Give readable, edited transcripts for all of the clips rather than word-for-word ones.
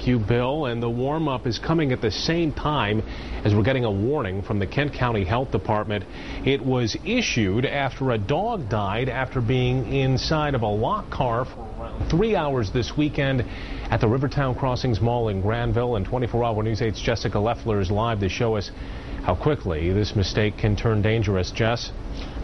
you, Bill. And the warm-up is coming at the same time as we're getting a warning from the Kent County Health Department. It was issued after a dog died after being inside of a locked car for around 3 hours this weekend at the RiverTown Crossings Mall in Granville. And 24-hour News 8's Jessica Leffler is live to show us how quickly this mistake can turn dangerous. Jess?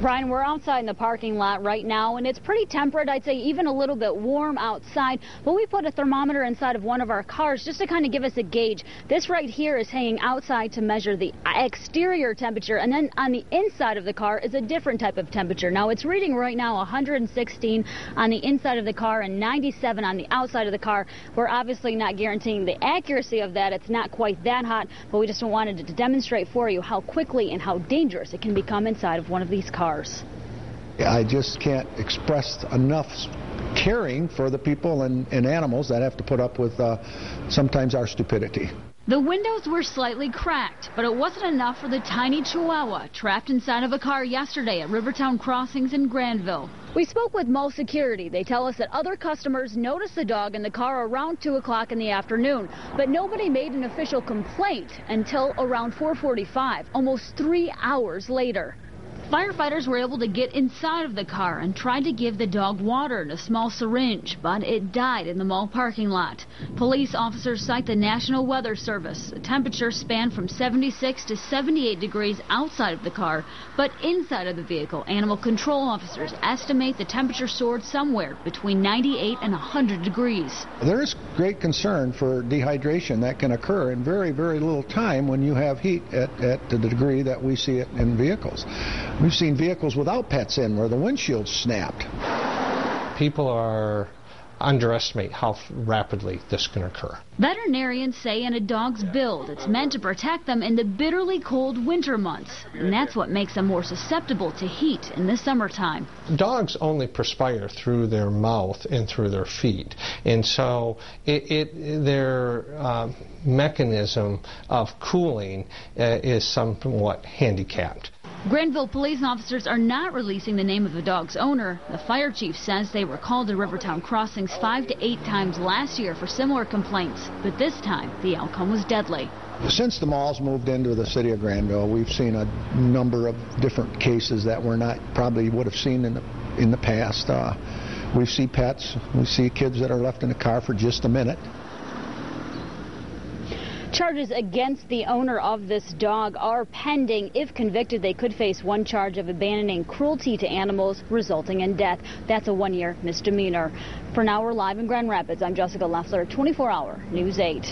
Brian, we're outside in the parking lot right now, and it's pretty temperate. I'd say even a little bit warm outside. But we put a thermometer inside of one of our cars just to kind of give us a gauge. This right here is hanging outside to measure the exterior temperature, and then on the inside of the car is a different type of temperature. Now, it's reading right now 116 on the inside of the car and 97 on the outside of the car. We're obviously not guaranteeing the accuracy of that. It's not quite that hot, but we just wanted to demonstrate for you how quickly and how dangerous it can become inside of one of these cars. I just can't express enough caring for the people and animals that have to put up with sometimes our stupidity. The windows were slightly cracked, but it wasn't enough for the tiny Chihuahua trapped inside of a car yesterday at RiverTown Crossings in Granville. We spoke with Mall Security. They tell us that other customers noticed the dog in the car around 2 o'clock in the afternoon, but nobody made an official complaint until around 4:45, almost 3 hours later. Firefighters were able to get inside of the car and tried to give the dog water in a small syringe, but it died in the mall parking lot. Police officers cite the National Weather Service. The temperature spanned from 76 to 78 degrees outside of the car, but inside of the vehicle, animal control officers estimate the temperature soared somewhere between 98 and 100 degrees. There is great concern for dehydration that can occur in very, very little time when you have heat at the degree that we see it in vehicles. We've seen vehicles without pets in where the windshield snapped. People underestimate how rapidly this can occur. Veterinarians say in a dog's build, it's meant to protect them in the bitterly cold winter months, and that's what makes them more susceptible to heat in the summertime. Dogs only perspire through their mouth and through their feet, and so their mechanism of cooling is somewhat handicapped. Granville police officers are not releasing the name of the dog's owner. The fire chief says they were called to RiverTown Crossings 5 to 8 times last year for similar complaints, but this time the outcome was deadly. Since the malls moved into the city of Granville, we've seen a number of different cases that we're not probably would have seen in the past. We see pets, we see kids that are left in the car for just a minute. Charges against the owner of this dog are pending. If convicted, they could face one charge of abandoning cruelty to animals resulting in death. That's a 1-year misdemeanor. For now, we're live in Grand Rapids. I'm Jessica Leffler, 24-hour News 8.